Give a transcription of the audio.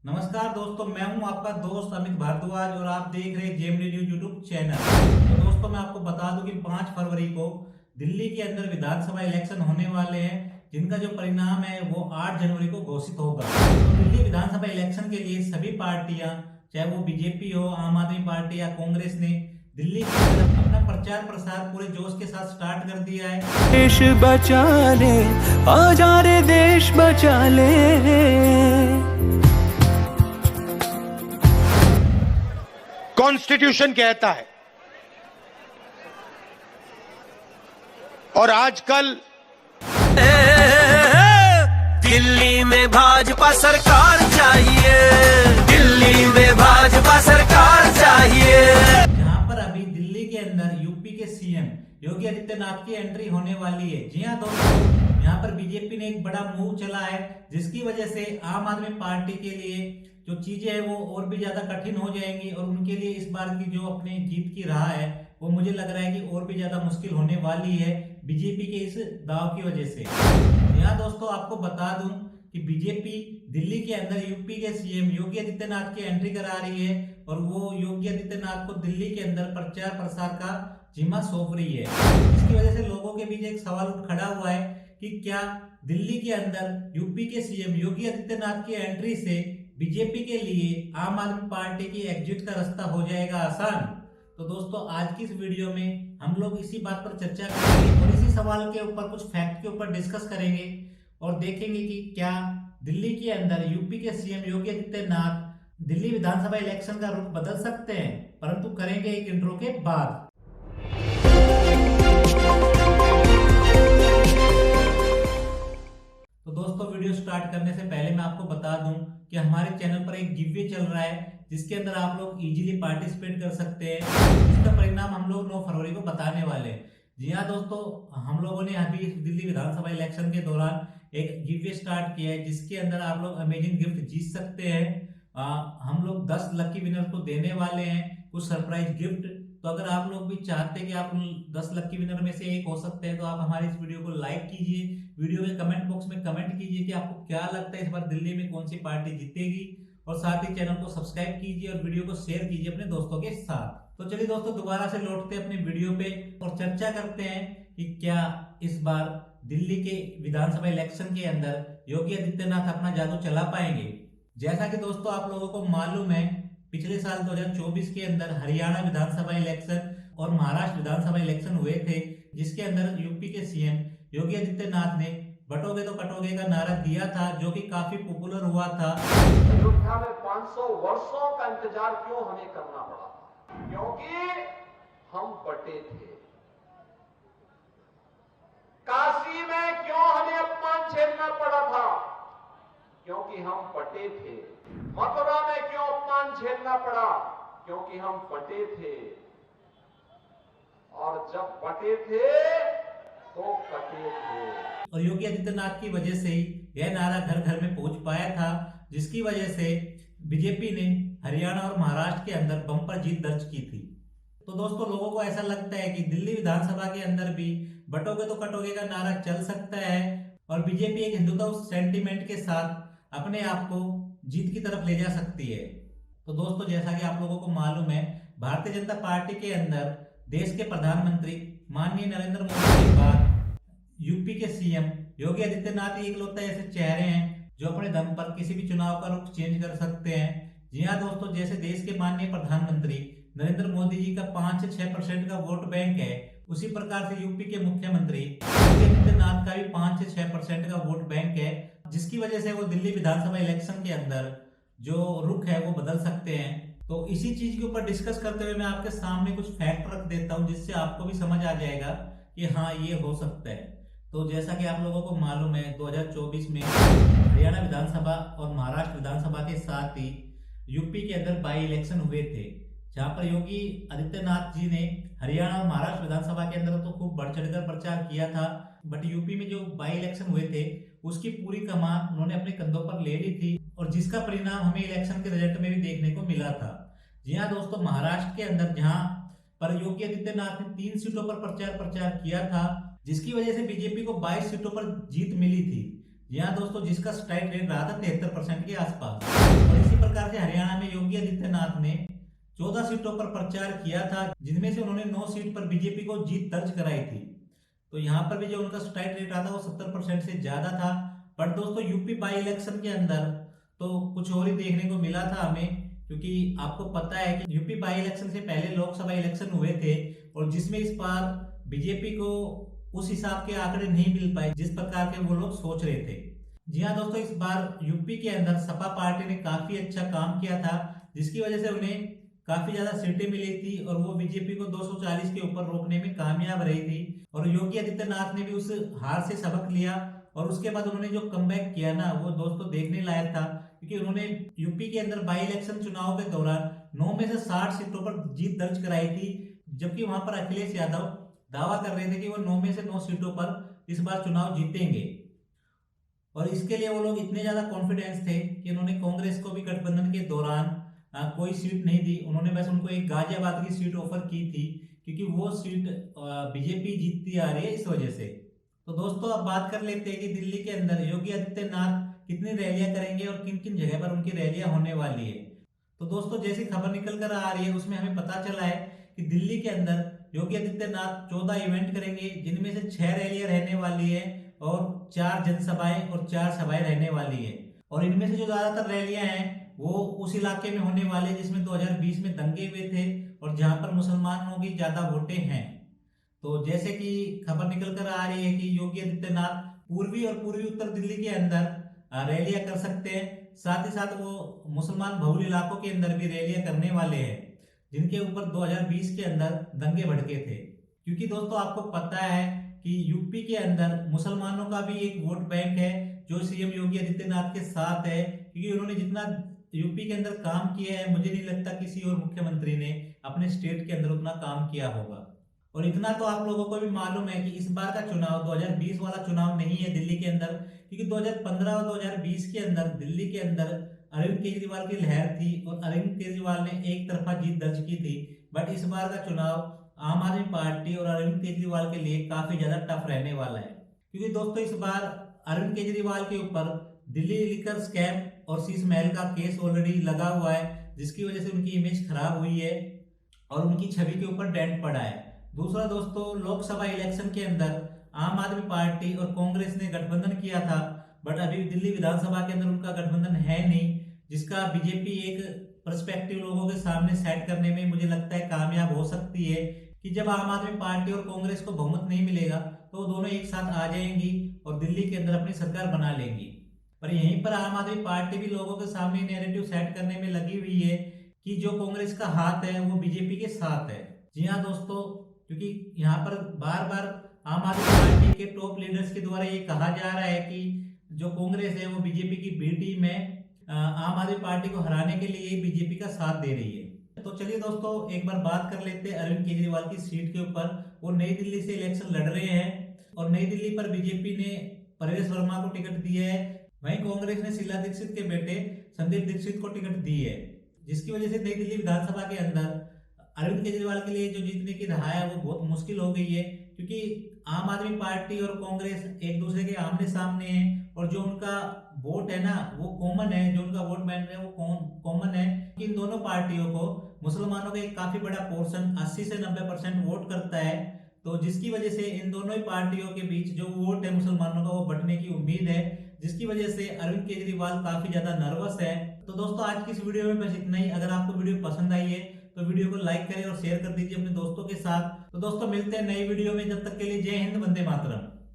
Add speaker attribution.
Speaker 1: नमस्कार दोस्तों, मैं हूं आपका दोस्त अमित भारद्वाज और आप देख रहे हैं जेएमडी न्यूज यूट्यूब चैनल। तो दोस्तों मैं आपको बता दूं कि 5 फरवरी को दिल्ली के अंदर विधानसभा इलेक्शन होने वाले हैं, जिनका जो परिणाम है वो 8 जनवरी को घोषित होगा। तो दिल्ली विधानसभा इलेक्शन के लिए सभी पार्टियां, चाहे वो बीजेपी हो, आम आदमी पार्टी या कांग्रेस ने दिल्ली के अंदर अपना प्रचार प्रसार पूरे जोश के साथ स्टार्ट कर दिया है।
Speaker 2: देश बचा ले, आजा रे देश बचा ले।
Speaker 3: कॉन्स्टिट्यूशन कहता है और आजकल
Speaker 2: दिल्ली में भाजपा सरकार चाहिए, दिल्ली में भाजपा सरकार चाहिए।
Speaker 1: जहां पर अभी दिल्ली के अंदर यूपी के सीएम योगी आदित्यनाथ की एंट्री होने वाली है। जी हां दोस्तों, यहाँ पर बीजेपी ने एक बड़ा मूव चला है, जिसकी वजह से आम आदमी पार्टी के लिए जो चीजें हैं वो और भी ज्यादा कठिन हो जाएंगी और उनके लिए इस बार की जो अपने जीत की राह है वो मुझे लग रहा है कि और भी ज्यादा मुश्किल होने वाली है बीजेपी के इस दाव की वजह से। यहाँ दोस्तों आपको बता दूं कि बीजेपी दिल्ली के अंदर यूपी के सीएम योगी आदित्यनाथ की एंट्री करा रही है और वो योगी आदित्यनाथ को दिल्ली के अंदर प्रचार प्रसार का जिम्मा सौंप रही है। इसकी वजह से लोगों के बीच एक सवाल उठ खड़ा हुआ है कि क्या दिल्ली के अंदर यूपी के सीएम योगी आदित्यनाथ की एंट्री से बीजेपी के लिए आम आदमी पार्टी की एग्जिट का रास्ता हो जाएगा आसान। तो दोस्तों आज की इस वीडियो में हम लोग इसी बात पर चर्चा करेंगे और इसी सवाल के ऊपर कुछ फैक्ट के ऊपर डिस्कस करेंगे और देखेंगे कि क्या दिल्ली के अंदर यूपी के सीएम योगी आदित्यनाथ दिल्ली विधानसभा इलेक्शन का रुख बदल सकते हैं, परंतु करेंगे एक इंट्रो के बाद। तो दोस्तों वीडियो स्टार्ट करने से पहले मैं आपको बता दूं कि हमारे चैनल पर एक गिववे चल रहा है, जिसके अंदर आप लोग इजीली पार्टिसिपेट कर सकते हैं। इसका परिणाम हम लोग 9 फरवरी को बताने वाले हैं। जी हाँ दोस्तों, हम लोगों ने अभी दिल्ली विधानसभा इलेक्शन के दौरान एक गिववे स्टार्ट किया है, जिसके अंदर आप लोग अमेजिंग गिफ्ट जीत सकते हैं। हम लोग 10 लकी विनर को देने वाले हैं कुछ सरप्राइज गिफ्ट। तो अगर आप लोग भी चाहते हैं कि आप 10 लकी विनर में से एक हो सकते हैं, तो आप हमारे इस वीडियो को लाइक कीजिए, वीडियो के कमेंट बॉक्स में कमेंट कीजिए कि आपको क्या लगता है इस बार दिल्ली में कौन सी पार्टी जीतेगी, और साथ ही चैनल को सब्सक्राइब कीजिए और वीडियो को शेयर कीजिए अपने दोस्तों के साथ। तो चलिए दोस्तों दोबारा से लौटते हैं अपने वीडियो पे और चर्चा करते हैं कि क्या इस बार दिल्ली के विधानसभा इलेक्शन के अंदर योगी आदित्यनाथ अपना जादू चला पाएंगे। जैसा कि दोस्तों आप लोगों को मालूम है, पिछले साल 2024 के अंदर हरियाणा विधानसभा इलेक्शन और महाराष्ट्र विधानसभा इलेक्शन हुए थे, जिसके अंदर यूपी के सीएम योगी आदित्यनाथ ने बटोगे तो कटोगे का नारा दिया था, जो कि काफी पॉपुलर हुआ था।
Speaker 4: अयोध्या में 500 वर्षों का इंतजार क्यों हमें करना पड़ा? क्योंकि हम बटे थे। काशी में क्यों हमें अपमान झेलना पड़ा था? क्योंकि हम बटे थे। मथुरा में क्यों अपमान झेलना पड़ा? क्योंकि हम बटे थे। और जब बटे थे तो कटे थे।
Speaker 1: और योगी आदित्यनाथ की वजह से ही यह नारा घर घर में पहुंच पाया था, जिसकी वजह से बीजेपी ने हरियाणा और महाराष्ट्र के अंदर बम्पर जीत दर्ज की थी। तो दोस्तों लोगों को ऐसा लगता है कि दिल्ली विधानसभा के अंदर भी बटोगे तो कटोगे का नारा चल सकता है और बीजेपी एक हिंदुत्व सेंटीमेंट के साथ अपने आप को जीत की तरफ ले जा सकती है। तो दोस्तों जैसा कि आप लोगों को मालूम है, भारतीय जनता पार्टी के अंदर देश के प्रधानमंत्री माननीय नरेंद्र मोदी के बाद यूपी के सीएम योगी आदित्यनाथ ही इकलौते ऐसे चेहरे हैं जो अपने दम पर किसी भी चुनाव का रुख चेंज कर सकते हैं। जी हाँ दोस्तों, जैसे देश के माननीय प्रधानमंत्री नरेंद्र मोदी जी का 5 से 6% का वोट बैंक है, उसी प्रकार से यूपी के मुख्यमंत्री योगी आदित्यनाथ का भी 5 से 6% का वोट बैंक है, जिसकी वजह से वो दिल्ली विधानसभा इलेक्शन के अंदर जो रुख है वो बदल सकते हैं। तो इसी चीज के ऊपर डिस्कस करते हुए मैं आपके सामने कुछ फैक्ट रख देता हूँ, जिससे आपको भी समझ आ जाएगा कि हाँ ये हो सकता है। तो जैसा कि आप लोगों को मालूम है, 2024 में हरियाणा विधानसभा और महाराष्ट्र विधानसभा के साथ ही यूपी के अंदर बाई इलेक्शन हुए थे, जहां पर योगी आदित्यनाथ जी ने हरियाणा और महाराष्ट्र विधानसभा के अंदर तो खूब बढ़ चढ़कर प्रचार किया था, बट यूपी में जो बाई इलेक्शन हुए थे उसकी पूरी कमान उन्होंने अपने कंधों पर ले ली थी, और जिसका परिणाम हमें इलेक्शन के रिजल्ट में भी देखने को मिला था। जी हाँ दोस्तों, महाराष्ट्र के अंदर जहां पर योगी आदित्यनाथ ने 3 सीटों पर प्रचार किया था, जिसकी वजह से बीजेपी को 22 सीटों पर जीत मिली थी। जी हाँ दोस्तों, जिसका स्ट्राइक रेट रहा था 73% के आसपास। और इसी प्रकार से हरियाणा में योगी आदित्यनाथ ने 14 सीटों पर प्रचार किया था, जिनमें से उन्होंने 9 सीट पर बीजेपी को जीत दर्ज कराई थी। तो यहाँ पर भी जो उनका स्ट्राइक रेट आता वो 70% से ज्यादा था। पर दोस्तों यूपी बाई इलेक्शन के अंदर तो कुछ और ही देखने को मिला था हमें, क्योंकि आपको पता है कि यूपी बाई इलेक्शन से पहले लोकसभा इलेक्शन हुए थे और जिसमें इस बार बीजेपी को उस हिसाब के आंकड़े नहीं मिल पाए जिस प्रकार के वो लोग सोच रहे थे। जी हाँ दोस्तों, इस बार यूपी के अंदर सपा पार्टी ने काफी अच्छा काम किया था, जिसकी वजह से उन्हें काफी ज्यादा सीटें मिली थी और वो बीजेपी को 240 के ऊपर रोकने में कामयाब रही थी। और योगी आदित्यनाथ ने भी उस हार से सबक लिया और उसके बाद उन्होंने जो कमबैक किया ना, वो दोस्तों देखने लायक था, क्योंकि उन्होंने यूपी के अंदर बाई इलेक्शन चुनाव के दौरान 9 में से 60 सीटों पर जीत दर्ज कराई थी, जबकि वहां पर अखिलेश यादव दावा कर रहे थे कि वो 9 में से 9 सीटों पर इस बार चुनाव जीतेंगे। और इसके लिए वो लोग इतने ज्यादा कॉन्फिडेंस थे कि उन्होंने कांग्रेस को भी गठबंधन के दौरान कोई सीट नहीं दी। उन्होंने बस उनको एक गाजियाबाद की सीट ऑफर की थी, क्योंकि वो सीट बीजेपी जीतती आ रही है इस वजह से। तो दोस्तों अब बात कर लेते हैं कि दिल्ली के अंदर योगी आदित्यनाथ कितनी रैलियां करेंगे और किन किन जगह पर उनकी रैलियां होने वाली है। तो दोस्तों जैसी खबर निकल कर आ रही है उसमें हमें पता चला है कि दिल्ली के अंदर योगी आदित्यनाथ 14 इवेंट करेंगे, जिनमें से 6 रैलियां रहने वाली है और 4 जनसभाएं और 4 सभाएं रहने वाली है। और इनमें से जो ज्यादातर रैलियां हैं वो उस इलाके में होने वाले जिसमें 2020 में दंगे हुए थे और जहां पर मुसलमानों की ज्यादा वोटें हैं। तो जैसे कि खबर निकल कर आ रही है कि योगी आदित्यनाथ पूर्वी और पूर्वी उत्तर दिल्ली के अंदर रैलियां कर सकते हैं, साथ ही साथ वो मुसलमान बहुल इलाकों के अंदर भी रैलियां करने वाले हैं, जिनके ऊपर 2020 के अंदर दंगे भड़के थे। क्योंकि दोस्तों आपको पता है कि यूपी के अंदर मुसलमानों का भी एक वोट बैंक है जो सीएम योगी आदित्यनाथ के साथ है, क्योंकि उन्होंने जितना यूपी के अंदर काम किया है मुझे नहीं लगता किसी और मुख्यमंत्री ने अपने स्टेट के अंदर उतना काम किया होगा। और इतना तो आप लोगों को भी मालूम है कि इस बार का चुनाव 2020 वाला चुनाव नहीं है दिल्ली के अंदर, क्योंकि 2015 और 2020 के अंदर दिल्ली के अंदर अरविंद केजरीवाल की लहर थी और अरविंद केजरीवाल ने एक तरफा जीत दर्ज की थी। बट इस बार का चुनाव आम आदमी पार्टी और अरविंद केजरीवाल के लिए काफी ज्यादा टफ रहने वाला है, क्योंकि दोस्तों इस बार अरविंद केजरीवाल के ऊपर दिल्ली लिकर स्कैम और शीश महल का केस ऑलरेडी लगा हुआ है, जिसकी वजह से उनकी इमेज खराब हुई है और उनकी छवि के ऊपर डेंट पड़ा है। दूसरा दोस्तों, लोकसभा इलेक्शन के अंदर आम आदमी पार्टी और कांग्रेस ने गठबंधन किया था, बट अभी दिल्ली विधानसभा के अंदर उनका गठबंधन है नहीं, जिसका बीजेपी एक पर्सपेक्टिव लोगों के सामने सेट करने में मुझे लगता है कामयाब हो सकती है कि जब आम आदमी पार्टी और कांग्रेस को बहुमत नहीं मिलेगा तो दोनों एक साथ आ जाएंगी और दिल्ली के अंदर अपनी सरकार बना लेंगी। पर यहीं पर आम आदमी पार्टी भी लोगों के सामने नैरेटिव सेट करने में लगी हुई है कि जो कांग्रेस का हाथ है वो बीजेपी के साथ है। जी हाँ दोस्तों, क्योंकि यहाँ पर बार बार आम आदमी पार्टी के टॉप लीडर्स के द्वारा ये कहा जा रहा है कि जो कांग्रेस है वो बीजेपी की बी टीम है, आम आदमी पार्टी को हराने के लिए बीजेपी का साथ दे रही है। तो चलिए दोस्तों एक बार बात कर लेते हैं अरविंद केजरीवाल की सीट के ऊपर। वो नई दिल्ली से इलेक्शन लड़ रहे हैं और नई दिल्ली पर बीजेपी ने परवेश वर्मा को टिकट दिया है, वहीं कांग्रेस ने शीला दीक्षित के बेटे संदीप दीक्षित को टिकट दी है, जिसकी वजह से नई दिल्ली विधानसभा के अंदर अरविंद केजरीवाल के लिए जो जीतने की राह है वो बहुत मुश्किल हो गई है, क्योंकि आम आदमी पार्टी और कांग्रेस एक दूसरे के आमने सामने हैं और जो उनका वोट है ना वो कॉमन है, जो उनका वोट बैंक है वो कॉमन है। इन दोनों पार्टियों को मुसलमानों का एक काफी बड़ा पोर्शन 80 से 90% वोट करता है, तो जिसकी वजह से इन दोनों ही पार्टियों के बीच जो वोट है मुसलमानों का वो बंटने की उम्मीद है, जिसकी वजह से अरविंद केजरीवाल काफी ज्यादा नर्वस है। तो दोस्तों आज की इस वीडियो में बस इतना ही। अगर आपको वीडियो पसंद आई है तो वीडियो को लाइक करें और शेयर कर दीजिए अपने दोस्तों के साथ। तो दोस्तों मिलते हैं नई वीडियो में, जब तक के लिए जय हिंद, वंदे मातरम।